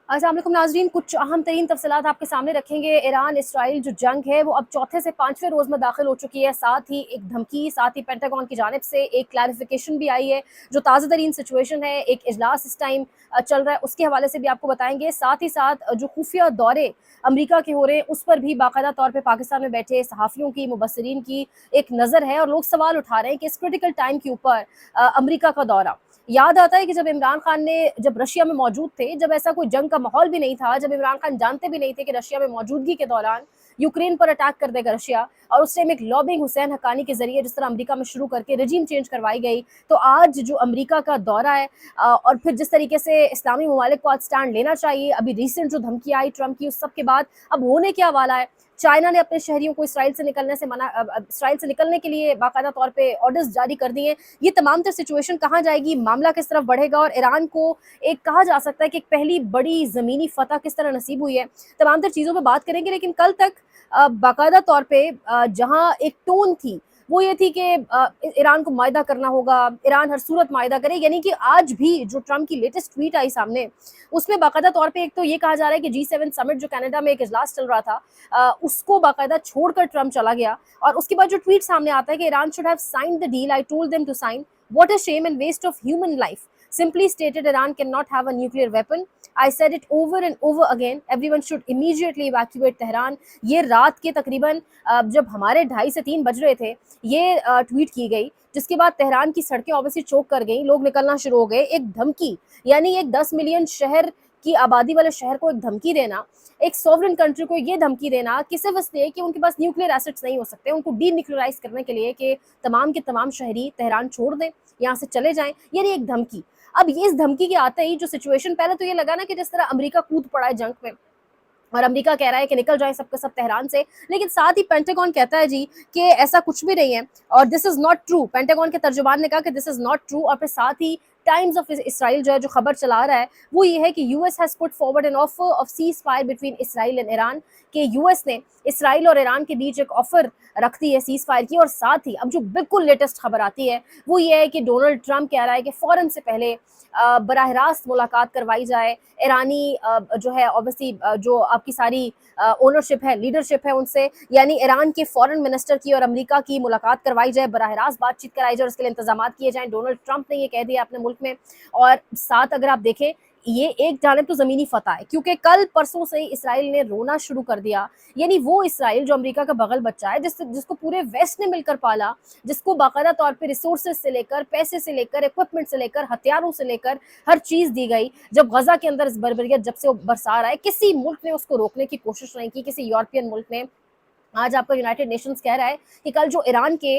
अस्सलाम वालेकुम नाज़रीन, कुछ अहम तरीन तफ़सीलात आपके सामने रखेंगे। ईरान इसराइल जो जंग है वो अब चौथे से पाँचवें रोज़ में दाखिल हो चुकी है। साथ ही एक धमकी, साथ ही पेंटागन की जानिब से एक क्लैरिफिकेशन भी आई है। जो ताज़ा तरीन सिचुएशन है, एक इजलास इस टाइम चल रहा है, उसके हवाले से भी आपको बताएंगे। साथ ही साथ जो खुफिया दौरे अमरीका के हो रहे हैं उस पर भी बाकायदा तौर पर पाकिस्तान में बैठे सहाफ़ियों की, मुबस्सिरीन की एक नज़र है। और लोग सवाल उठा रहे हैं कि इस क्रिटिकल टाइम के ऊपर अमरीका का दौरा, याद आता है कि जब इमरान खान ने जब रशिया में मौजूद थे, जब ऐसा कोई जंग का माहौल भी नहीं था, जब इमरान खान जानते भी नहीं थे कि रशिया में मौजूदगी के दौरान यूक्रेन पर अटैक कर देगा रशिया, और उस टाइम एक लॉबिंग हुसैन हक्कानी के जरिए जिस तरह अमेरिका में शुरू करके रजीम चेंज करवाई गई। तो आज जो अमेरिका का दौरा है और फिर जिस तरीके से इस्लामी ममालिक को आज स्टैंड लेना चाहिए, अभी रिसेंट जो धमकी आई ट्रंप की, उस सब के बाद अब होने क्या वाला है। चाइना ने अपने शहरियों को इसराइल से निकलने से मना, इसराइल से निकलने के लिए बाकायदा तौर पे ऑर्डर्स जारी कर दिए। ये तमाम तर सिचुएशन कहाँ जाएगी, मामला किस तरफ बढ़ेगा, और ईरान को एक कहा जा सकता है कि एक पहली बड़ी ज़मीनी फतह किस तरह नसीब हुई है, तमाम तर चीज़ों पे बात करेंगे। लेकिन कल तक बाकायदा तौर पे जहाँ एक टोन थी वो ये थी कि ईरान को मायदा करना होगा, ईरान हर सूरत मायदा करे। यानी कि आज भी जो ट्रंप की लेटेस्ट ट्वीट आई सामने, उसमें बाकायदा तौर पे एक तो ये कहा जा रहा है कि G7 समिट जो कनाडा में एक इजलास चल रहा था, उसको बाकायदा छोड़कर ट्रंप चला गया। और उसके बाद जो ट्वीट सामने आता है कि Iran should have signed the deal, I told them to sign, what a shame and waste of human life, simply stated Iran cannot have a nuclear weapon, I said it over and over again, everyone should immediately evacuate Tehran। ये रात के तकरीबन जब हमारे 2:30 से 3 बज रहे थे, ये ट्वीट की गई, जिसके बाद तेहरान की सड़कें ऑब्वियसली चोक कर गई, लोग निकलना शुरू हो गए। एक धमकी, यानी एक 10 मिलियन शहर की आबादी वाले शहर को एक धमकी देना, एक सॉवरेन कंट्री को ये धमकी देना कि सिर्फ इसलिए कि उनके पास न्यूक्लियर एसेट्स नहीं हो सकते, उनको डीन्यूक्लियराइज करने के लिए कि तमाम के तमाम शहरी तेहरान छोड़ दें, यहाँ से चले जाएं, यानी एक धमकी। अब ये इस धमकी के आते ही जो सिचुएशन, पहले तो ये लगा ना कि जिस तरह अमेरिका कूद पड़ा है जंग में और अमेरिका कह रहा है कि निकल जाए सबके सब तेहरान से, लेकिन साथ ही पेंटागन कहता है जी कि ऐसा कुछ भी नहीं है और this is not true. Pentagon के तर्जुमान ने कहा कि दिस इज नॉट ट्रू। और फिर साथ ही टाइम्स ऑफ इसराइल जो है, जो खबर चला रहा है वो ये है कि US has put forward an offer of cease fire between Israel and Iran, कि यूएस ने इसराइल और ईरान के बीच एक ऑफर रख दी है सीज फायर की। और साथ ही अब जो बिल्कुल लेटेस्ट खबर आती है वो ये है कि डोनाल्ड ट्रंप कह रहा है कि फौरन से पहले बराह रास्त मुलाकात करवाई जाए ईरानी जो है ऑब्वियसली जो आपकी सारी ओनरशिप है, लीडरशिप है उनसे, यानी ईरान के फॉरेन मिनिस्टर की और अमेरिका की मुलाकात करवाई जाए, बराह रास्त बातचीत कराई जाए और इसके लिए इंतजाम किए जाएं। डोनाल्ड ट्रंप ने ये कह दिया अपने मुल्क में। और साथ अगर आप देखें, ये एक जानिब तो ज़मीनी फतह है, क्योंकि कल परसों से इसराइल ने रोना शुरू कर दिया। यानी वो इसराइल जो अमेरिका का बगल बच्चा है, जिसको पूरे वेस्ट ने मिलकर पाला, जिसको बाकायदा तौर पे रिसोर्सेज से लेकर, पैसे से लेकर, इक्विपमेंट से लेकर, हथियारों से लेकर हर चीज़ दी गई। जब गजा के अंदर इस बर्बरियत जब से वो बरसा रहा है, किसी मुल्क ने उसको रोकने की कोशिश नहीं की, किसी यूरोपियन मुल्क ने। आज आपका यूनाइटेड नेशंस कह रहा है कि कल जो ईरान के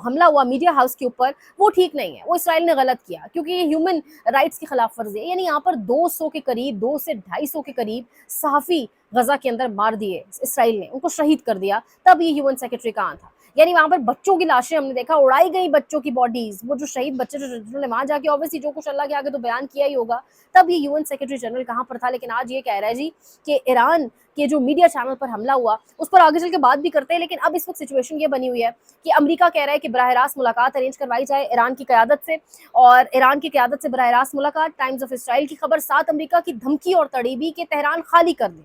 हमला हुआ मीडिया हाउस के ऊपर, वो ठीक नहीं है, वो इसराइल ने गलत किया, क्योंकि ये ह्यूमन राइट्स की खिलाफ वर्जी है। यानी यहाँ पर 200 के करीब, 2 से 250 के करीब सहाफ़ी गजा के अंदर मार दिए इसराइल ने, उनको शहीद कर दिया। तब ये यूएन सेक्रेटरी कहाँ था? यानी वहाँ पर बच्चों की लाशें हमने देखा, उड़ाई गई बच्चों की बॉडीज, वो जो शहीद बच्चे जिन्होंने वहाँ जाके ऑब्वियसली जो कुछ अल्लाह के आगे तो बयान किया ही होगा, तब ये यूएन सेक्रेटरी जनरल कहाँ पर था। लेकिन आज ये कह रहा है जी कि ईरान के जो मीडिया चैनल पर हमला हुआ उस पर आगे चल के बात भी करते हैं। लेकिन अब इस वक्त सिचुएशन ये बनी हुई है कि अमेरिका कह रहा है कि बराह रास्त मुलाकात अरेंज करवाई जाए ईरान की क़यादत से, और ईरान की क़यादत से बराह रास्त मुलाकात। टाइम्स ऑफ इसराइल की खबर, साथ अमेरिका की धमकी और तड़ीबी के तेहरान खाली कर दे।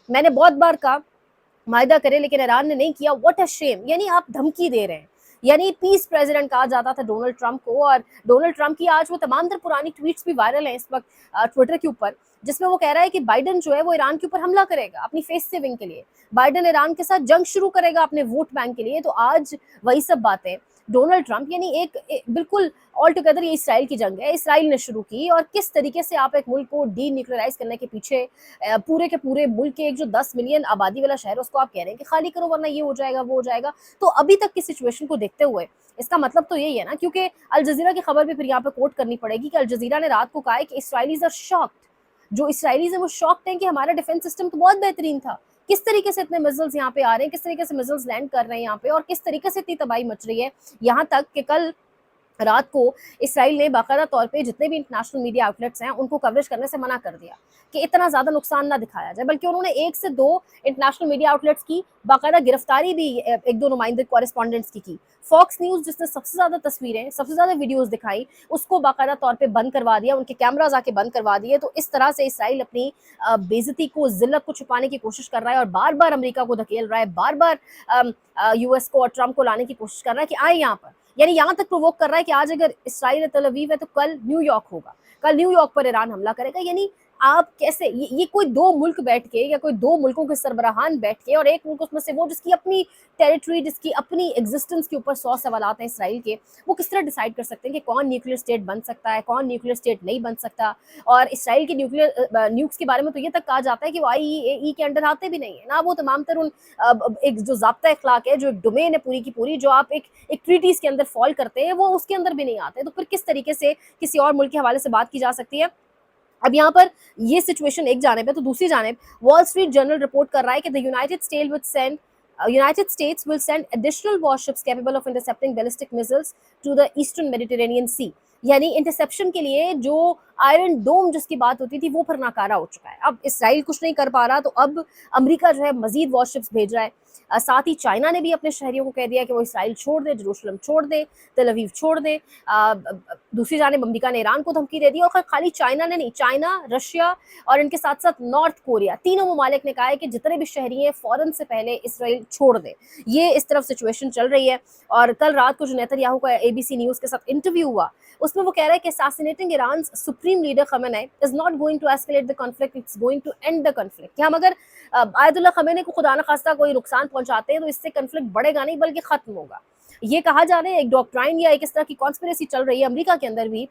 मैंने बहुत बार कहा मायदा करे, लेकिन ईरान ने नहीं किया। व्हाट अ शेम, यानी आप धमकी दे रहे हैं। यानी पीस प्रेसिडेंट कहा जाता था डोनाल्ड ट्रंप को, और डोनाल्ड ट्रंप की आज वो तमाम तर पुरानी ट्वीट्स भी वायरल हैं इस वक्त ट्विटर के ऊपर, जिसमें वो कह रहा है कि बाइडन जो है वो ईरान के ऊपर हमला करेगा अपनी फेस सेविंग के लिए, बाइडन ईरान के साथ जंग शुरू करेगा अपने वोट बैंक के लिए। तो आज वही सब बातें डोनाल्ड ट्रंप, यानी एक बिल्कुल ऑल टुगेदर ये इसराइल की जंग है, इसराइल ने शुरू की। और किस तरीके से आप एक मुल्क को डीन्यूक्लियराइज करने के पीछे पूरे के पूरे मुल्क के एक जो 10 मिलियन आबादी वाला शहर है उसको आप कह रहे हैं कि खाली करो वरना ये हो जाएगा वो हो जाएगा। तो अभी तक की सिचुएशन को देखते हुए इसका मतलब तो यही है ना, क्योंकि अल जजीरा की खबर भी फिर यहाँ पे कोट करनी पड़ेगी कि अल जजीरा ने रात को कहा है कि इसराइलीज आर शॉक्ड, जो इसराइलीज हैं वो शॉक्ड हैं कि हमारा डिफेंस सिस्टम तो बहुत बेहतरीन था, किस तरीके से इतने मिसाइल्स यहाँ पे आ रहे हैं, किस तरीके से मिसाइल्स लैंड कर रहे हैं यहाँ पे, और किस तरीके से इतनी तबाही मच रही है। यहाँ तक कि कल रात को इसराइल ने बाकायदा तौर पे जितने भी इंटरनेशनल मीडिया आउटलेट्स हैं उनको कवरेज करने से मना कर दिया कि इतना ज़्यादा नुकसान ना दिखाया जाए, बल्कि उन्होंने 1 से 2 इंटरनेशनल मीडिया आउटलेट्स की बाकायदा गिरफ्तारी भी 1-2 नुमाइंदे कॉरेस्पॉन्डेंट्स की। फॉक्स न्यूज़ जिसने सबसे ज़्यादा तस्वीरें, सबसे ज़्यादा वीडियोज़ दिखाई, उसको बाकायदा तौर पे बंद करवा दिया, उनके कैमराज़ आके बंद करवा दिए। तो इस तरह से इसराइल अपनी बेइज़्ज़ती को, ज़िल्लत को छुपाने की कोशिश कर रहा है और बार-बार अमेरिका को धकेल रहा है, बार-बार यूएस को और ट्रंप को लाने की कोशिश कर रहा है कि आए यहाँ पर। यानी यहाँ तक प्रोवोक कर रहा है कि आज अगर इसराइल तेल अवीव है तो कल न्यूयॉर्क होगा, कल न्यूयॉर्क पर ईरान हमला करेगा। यानी आप कैसे, ये कोई 2 मुल्क बैठ के या कोई 2 मुल्कों के सरबराहान बैठ के, और एक मुल्क उसमें से वो जिसकी अपनी टेरिटरी, जिसकी अपनी एग्जिस्टेंस के ऊपर 100 सवालात हैं इसराइल के, वो किस तरह डिसाइड कर सकते हैं कि कौन न्यूक्लियर स्टेट बन सकता है, कौन न्यूक्लियर स्टेट नहीं बन सकता। और इसराइल की न्यूक्स के बारे में तो ये तक कहा जाता है कि वो IAEA के अंडर आते भी नहीं है ना, वो तमाम तर उन एक जो ज़ाब्ता अखलाक है, जो एक डोमेन है पूरी की पूरी, जो आप एक ट्रीटीज़ के अंदर फॉल करते हैं, वो उसके अंदर भी नहीं आते। तो फिर किस तरीके से किसी और मुल्क के हवाले से बात की जा सकती है। अब यहाँ पर ये सिचुएशन एक जानिब है, तो दूसरी जानिब वॉल स्ट्रीट जर्नल रिपोर्ट कर रहा है कि the United States will send additional warships capable of intercepting ballistic missiles to the Eastern Mediterranean Sea। यानी इंटरसेप्शन के लिए जो आयरन डोम जिसकी बात होती थी वो फिर नाकारा हो चुका है। अब इसराइल कुछ नहीं कर पा रहा, तो अब अमेरिका जो है मजीद वॉरशिप्स भेज रहा है। साथ ही चाइना ने भी अपने शहरियों को कह दिया कि वो इसराइल छोड़ दे, जेरूशलम छोड़ दे, तेल अवीव छोड़ दे। दूसरी जानिब अमेरिका ने ईरान को धमकी दे दी, और खाली चाइना ने नहीं, चाइना, रशिया और इनके साथ साथ नॉर्थ कोरिया, तीनों ममालिक ने कहा है कि जितने भी शहरी हैं फौरन से पहले इसराइल छोड़ दे। ये इस तरफ सिचुएशन चल रही है। और कल रात को जो नेतन्याहू का ABC न्यूज़ के साथ इंटरव्यू हुआ, उसमें वो कह रहा है कि assassinating Iran's supreme leader Khamenei is not going to escalate the conflict, it's going to end the conflict। कि हम अगर आयतुल्लाह खमेनी को खुदा न खास्ता कोई नुकसान पहुंचाते हैं तो इससे कन्फ्लिक्ट बढ़ेगा नहीं बल्कि खत्म होगा। ये कहा जा रहा है, एक डॉक्ट्राइन या एक इस तरह की कॉन्स्पिरेसी चल रही है अमेरिका के अंदर भी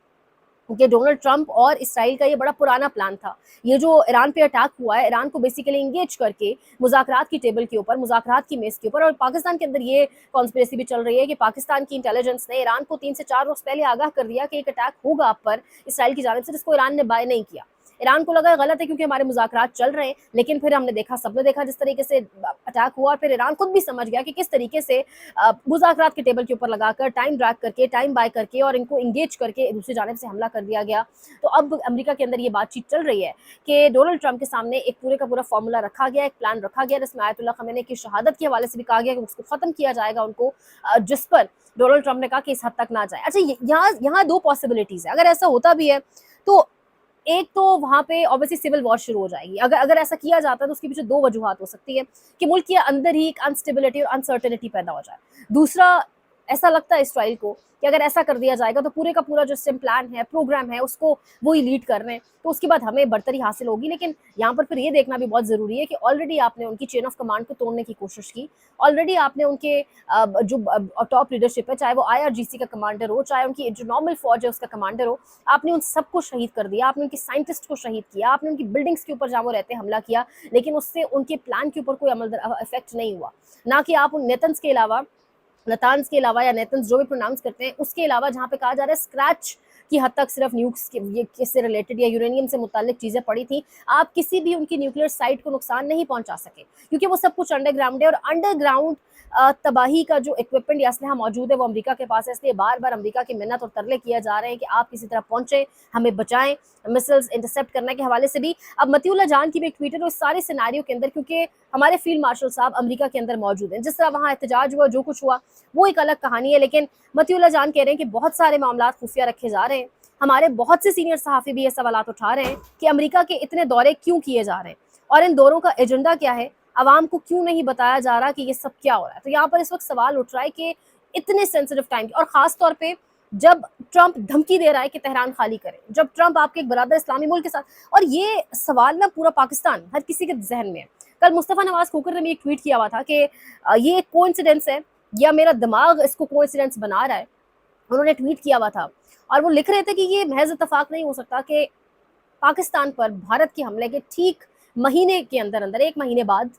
कि डोनाल्ड ट्रंप और इसराइल का ये बड़ा पुराना प्लान था। ये जो ईरान पे अटैक हुआ है, ईरान को बेसिकली इंगेज करके मुज़ाकरात की टेबल के ऊपर, मुज़ाकरात की मेज़ के ऊपर। और पाकिस्तान के अंदर ये कॉन्स्पिरेसी भी चल रही है कि पाकिस्तान की इंटेलिजेंस ने ईरान को 3 से 4 रोज़ पहले आगाह कर दिया कि एक अटैक होगा आप पर इसराइल की जानिब से, जिसको ईरान ने बाय नहीं किया। ईरान को लगा गलत है क्योंकि हमारे मुज़ाकरात चल रहे हैं, लेकिन फिर हमने देखा, सबने देखा जिस तरीके से अटैक हुआ, और फिर ईरान खुद भी समझ गया कि किस तरीके से मुज़ाकरात की टेबल के ऊपर लगाकर, टाइम ड्रैग करके, टाइम बाय करके और इनको इंगेज करके दूसरी जानिब से हमला कर दिया गया। तो अब अमेरिका के अंदर ये बातचीत चल रही है कि डोनाल्ड ट्रंप के सामने एक पूरे का पूरा फार्मूला रखा गया, एक प्लान रखा गया, जिसमें आयतुल्लाह खमेनी की शहादत के हवाले से भी कहा गया कि उसको ख़त्म किया जाएगा उनको, जिस पर डोनाल्ड ट्रंप ने कहा कि इस हद तक ना जाए। अच्छा, यहाँ 2 पॉसिबिलिटीज़ है। अगर ऐसा होता भी है तो एक तो वहाँ पे ऑब्वियसली सिविल वॉर शुरू हो जाएगी। अगर ऐसा किया जाता है तो उसके पीछे 2 वजूहात हो सकती है कि मुल्क के अंदर ही एक अनस्टेबिलिटी और अनसर्टेनिटी पैदा हो जाए। दूसरा, ऐसा लगता है इसराइल को कि अगर ऐसा कर दिया जाएगा तो पूरे का पूरा जो सिम प्लान है, प्रोग्राम है, उसको वो ही लीड कर रहे हैं, तो उसके बाद हमें बर्तरी हासिल होगी। लेकिन यहाँ पर फिर ये देखना भी बहुत ज़रूरी है कि ऑलरेडी आपने उनकी चेन ऑफ कमांड को तोड़ने की कोशिश की, ऑलरेडी आपने उनके जो टॉप लीडरशिप है, चाहे वो IRGC का कमांडर हो, चाहे उनकी जो नॉर्मल फौज है उसका कमांडर हो, आपने उन सबको शहीद कर दिया, आपने उनकी साइंटिस्ट को शहीद किया, आपने उनकी बिल्डिंग्स के ऊपर जहाँ वो रहते हैं हमला किया, लेकिन उससे उनके प्लान के ऊपर कोई अमल इफेक्ट नहीं हुआ। ना कि आप उन नेतन्स के अलावा, नतान्स के अलावा या नेतन्स जो भी प्रोनाउंस करते हैं उसके अलावा, जहाँ पे कहा जा रहा है स्क्रैच की हद तक सिर्फ न्यूक्स के से रिलेटेड या यूरेनियम से मुताल्लिक चीज़ें पड़ी थी, आप किसी भी उनकी न्यूक्लियर साइट को नुकसान नहीं पहुंचा सके, क्योंकि वो सब कुछ अंडरग्राउंड है। और अंडरग्राउंड तबाही का जो इक्विपमेंट या असलहा मौजूद है वो अमेरिका के पास है। इसलिए बार बार अमेरिका की मिन्नत और तरले किए जा रहे हैं कि आप किसी तरह पहुंचे, हमें बचाएं, मिसाइल्स इंटरसेप्ट करने के हवाले से भी। अब मतीउल्लाह जान की भी एक ट्वीट है, तो इस सारे सिनारियो के अंदर, क्योंकि हमारे फील्ड मार्शल साहब अमेरिका के अंदर मौजूद हैं, जिस तरह वहाँ एहतजाज हुआ, जो कुछ हुआ वो एक अलग कहानी है, लेकिन मतीउल्लाह जान कह रहे हैं कि बहुत सारे मामला खुफिया रखे जा रहे हैं। हमारे बहुत से सीनियर सहाफ़ी भी ये सवालात उठा रहे हैं कि अमेरिका के इतने दौरे क्यों किए जा रहे हैं और इन दौरों का एजेंडा क्या है, आवाम को क्यों नहीं बताया जा रहा कि ये सब क्या हो रहा है। तो यहाँ पर इस वक्त सवाल उठ रहा है कि इतने सेंसिटिव टाइम और ख़ास तौर पे जब ट्रंप धमकी दे रहा है कि तेहरान खाली करे, जब ट्रंप आपके एक बरादर इस्लामी मुल्क के साथ, और ये सवाल ना पूरा पाकिस्तान हर किसी के जहन में है। कल मुस्तफ़ा नवाज़ खोकर ने भी एक ट्वीट किया हुआ था कि ये एक कोइंसिडेंस है या मेरा दिमाग इसको कोइंसिडेंस बना रहा है, उन्होंने ट्वीट किया हुआ था। और वो लिख रहे थे कि ये महज इत्तफाक नहीं हो सकता कि पाकिस्तान पर भारत के हमले के ठीक महीने के अंदर अंदर, 1 महीने बाद,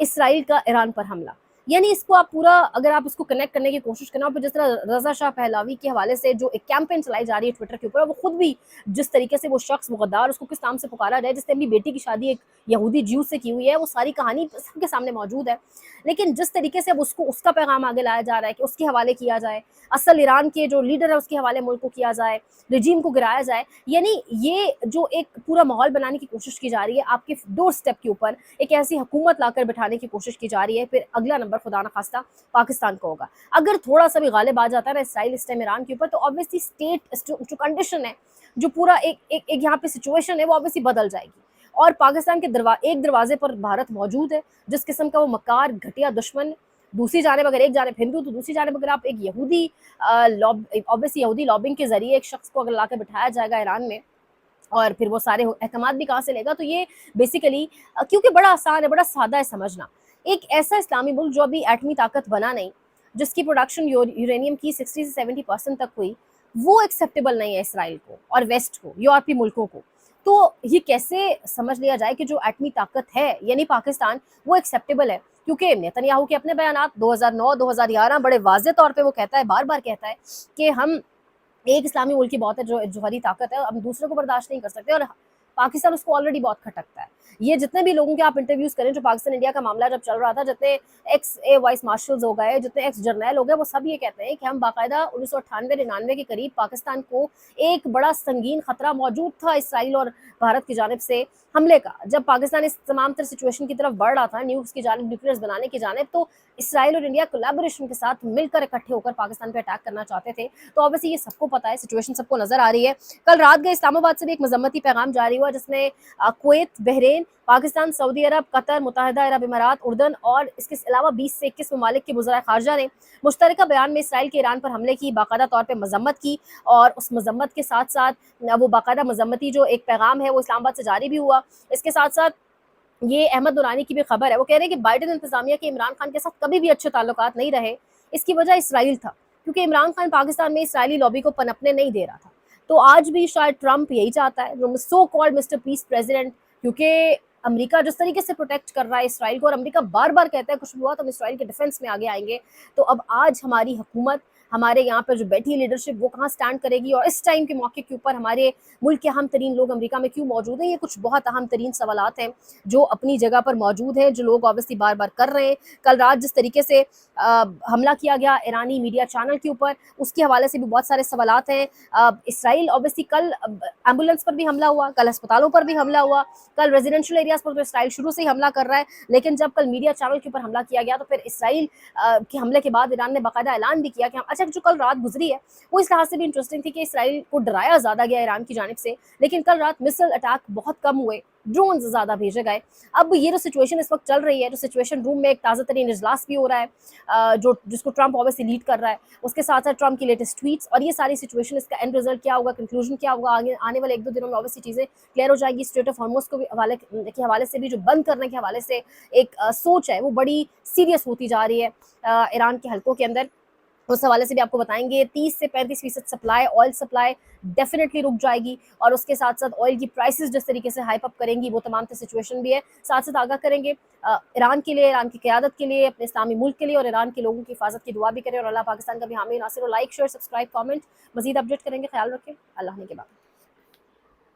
इसराइल का ईरान पर हमला। یعنی اس کو آپ پورا اگر آپ اس کو کنیکٹ کرنے کی کوشش کرنا، پھر جس طرح رضا شاہ پہلاوی کے حوالے سے جو ایک کیمپین چلائی جا رہی ہے ٹویٹر کے اوپر، وہ خود بھی جس طریقے سے وہ شخص، وہ غدار، اس کو کس نام سے پکارا جائے، جس نے اپنی بیٹی کی شادی ایک یہودی جیو سے کی ہوئی ہے، وہ ساری کہانی سب کے سامنے موجود ہے. لیکن جس طریقے سے اب اس کو اس کا پیغام آگے لایا جا رہا ہے کہ اس کے حوالے کیا جائے، اصل ایران کے جو لیڈر ہے اس کے حوالے ملک کو کیا جائے، رجیم کو گرایا جائے، یعنی یہ جو ایک پورا ماحول بنانے کی کوشش کی جا رہی ہے آپ کے ڈور سٹیپ کے اوپر، ایک ایسی حکومت لا کر بٹھانے کی کوشش کی جا رہی ہے، پھر اگلا نمبر خدا نخواستہ پاکستان کو ہوگا. اگر تھوڑا سا بھی غالب آ جاتا ہے نا اسرائیل اس ٹائم ایران کے اوپر، تو آبویسلی اسٹیٹ جو کنڈیشن ہے، جو پورا ایک یہاں پہ سچویشن ہے، وہ آبویسلی بدل جائے گی. اور پاکستان کے ایک دروازے پر بھارت موجود ہے، جس قسم کا وہ مکار گھٹیا دشمن. دوسری جانب اگر ایک جانب ہندو، تو دوسری جانب اگر آپ ایک یہودی آبویسلی یہودی لابنگ کے ذریعے ایک شخص کو اگر لا کے بٹھایا جائے گا ایران میں، اور پھر وہ سارے احکامات بھی کہاں سے لے گا، تو یہ بیسیکلی کیونکہ بڑا آسان ہے، بڑا سادہ ہے سمجھنا. ایک ایسا اسلامی ملک جو ابھی ایٹمی طاقت بنا نہیں، جس کی پروڈکشن یورینیم کی 60 سے 70% تک ہوئی، وہ ایکسیپٹیبل نہیں ہے اسرائیل کو اور ویسٹ کو، یورپی ملکوں کو. تو یہ کیسے سمجھ لیا جائے کہ جو ایٹمی طاقت ہے یعنی پاکستان، وہ ایکسیپٹیبل ہے؟ کیونکہ نیتن یاہو کے اپنے بیانات 2009 2011 بڑے واضح طور پہ وہ کہتا ہے، بار بار کہتا ہے کہ ہم ایک اسلامی ملک کی بہت ہے جو جوہری طاقت ہے، ہم دوسرے کو برداشت نہیں کر سکتے، اور پاکستان اس کو آلریڈی بہت کھٹکتا ہے. یہ جتنے بھی لوگوں کے آپ انٹرویوز کریں جو پاکستان انڈیا کا معاملہ جب چل رہا تھا، جتنے ایکس اے وائس مارشلز ہو گئے، جتنے ایکس جرنیل ہو گئے، وہ سب یہ کہتے ہیں کہ ہم باقاعدہ 1998-99 کے قریب پاکستان کو ایک بڑا سنگین خطرہ موجود تھا اسرائیل اور بھارت کی جانب سے حملے کا. جب پاکستان اس تمام تر سچویشن کی طرف بڑھ رہا تھا، نیوز کی جانب، نیوکلیئرز بنانے کی جانب، تو اسرائیل اور انڈیا کولیبوریشن کے ساتھ مل کر اکٹھے ہو کر پاکستان پہ اٹیک کرنا چاہتے تھے. تو obviously یہ سب کو پتا ہے، سچویشن سب کو نظر آ رہی ہے. کل رات گئے اسلام آباد سے بھی ایک مذمتی پیغام جاری ہوا، جس میں کویت، بحرین، پاکستان، سعودی عرب، قطر، متحدہ عرب امارات، اردن اور اس کے علاوہ 20 سے 21 ممالک کے وزرائے خارجہ نے مشترکہ بیان میں اسرائیل کے ایران پر حملے کی باقاعدہ طور پہ مذمت کی. اور اس مذمت کے ساتھ ساتھ وہ باقاعدہ مذمتی جو ایک پیغام ہے وہ اسلام آباد سے جاری بھی ہوا. اس کے ساتھ ساتھ یہ احمد نورانی کی بھی خبر ہے، وہ کہہ رہے ہیں کہ بائیڈن انتظامیہ کے عمران خان کے ساتھ کبھی بھی اچھے تعلقات نہیں رہے، اس کی وجہ اسرائیل تھا، کیونکہ عمران خان پاکستان میں اسرائیلی لابی کو پنپنے نہیں دے رہا تھا. تو آج بھی شاید ٹرمپ یہی چاہتا ہے، سو کالڈ مسٹر پیس پریزیڈنٹ، کیونکہ امریکہ جس طریقے سے پروٹیکٹ کر رہا ہے اسرائیل کو، اور امریکہ بار بار کہتا ہے کچھ بھی ہوا تو ہم اسرائیل کے ڈیفنس میں آگے آئیں گے. تو اب آج ہماری حکومت، ہمارے یہاں پر جو بیٹھی لیڈرشپ، وہ کہاں سٹینڈ کرے گی، اور اس ٹائم کے موقع کے اوپر ہمارے ملک کے اہم ترین لوگ امریکہ میں کیوں موجود ہیں؟ یہ کچھ بہت اہم ترین سوالات ہیں جو اپنی جگہ پر موجود ہیں، جو لوگ obviously بار بار کر رہے ہیں. کل رات جس طریقے سے حملہ کیا گیا ایرانی میڈیا چینل کے اوپر، اس کے حوالے سے بھی بہت سارے سوالات ہیں. اسرائیل obviously کل ایمبولینس پر بھی حملہ ہوا، کل ہسپتالوں پر بھی حملہ ہوا، کل ریزیڈینشیل ایریاز پر تو اسرائیل شروع سے ہی حملہ کر رہا ہے. لیکن جب کل میڈیا چینل کے اوپر حملہ کیا گیا، تو پھر اسرائیل کے حملے کے بعد ایران نے باقاعدہ اعلان بھی کیا کہ اچھا، جو کل رات گزری ہے وہ اس لحاظ سے بھی انٹرسٹنگ تھی کہ اسرائیل کو ڈرایا زیادہ گیا ایران کی جانب سے، لیکن کل رات مسل اٹیک بہت کم ہوئے، ڈرونز زیادہ بھیجے گئے. اب یہ جو سچویشن اس وقت چل رہی ہے، جو سچویشن روم میں ایک تازہ ترین اجلاس بھی ہو رہا ہے جس کو ٹرمپ obviously لیڈ کر رہا ہے، اس کے ساتھ ساتھ ٹرمپ کی لیٹسٹ ٹویٹس، اور یہ ساری سچویشن، اس کا اینڈ رزلٹ کیا ہوگا، کنکلوژن کیا ہوگا، آنے والے 1-2 دنوں میں obviously چیزیں کلیئر ہو جائیں گی. اسٹریٹ آف ہارموز کے حوالے سے بھی، جو بند کرنے کے حوالے سے ایک سوچ ہے، وہ بڑی سیریس ہوتی جا رہی ہے ایران کے حلقوں کے اندر. اس حوالے سے بھی آپ کو بتائیں گے 30 سے 35% سپلائی، آئل سپلائی ڈیفینیٹلی رک جائے گی، اور اس کے ساتھ ساتھ آئل کی پرائسز جس طریقے سے ہائپ اپ کریں گی، وہ تمام سچویشن بھی ہے. ساتھ ساتھ آگاہ کریں گے ایران کے لیے، ایران کی قیادت کے لیے، اپنے اسلامی ملک کے لیے، اور ایران کے لوگوں کی حفاظت کی دعا بھی کریں، اور اللہ پاکستان کا بھی حامی ناصر. اور لائک، شیئر، سبسکرائب، کامنٹ، مزید اپڈیٹ کریں گے. خیال رکھیں. اللہ نے کے بعد.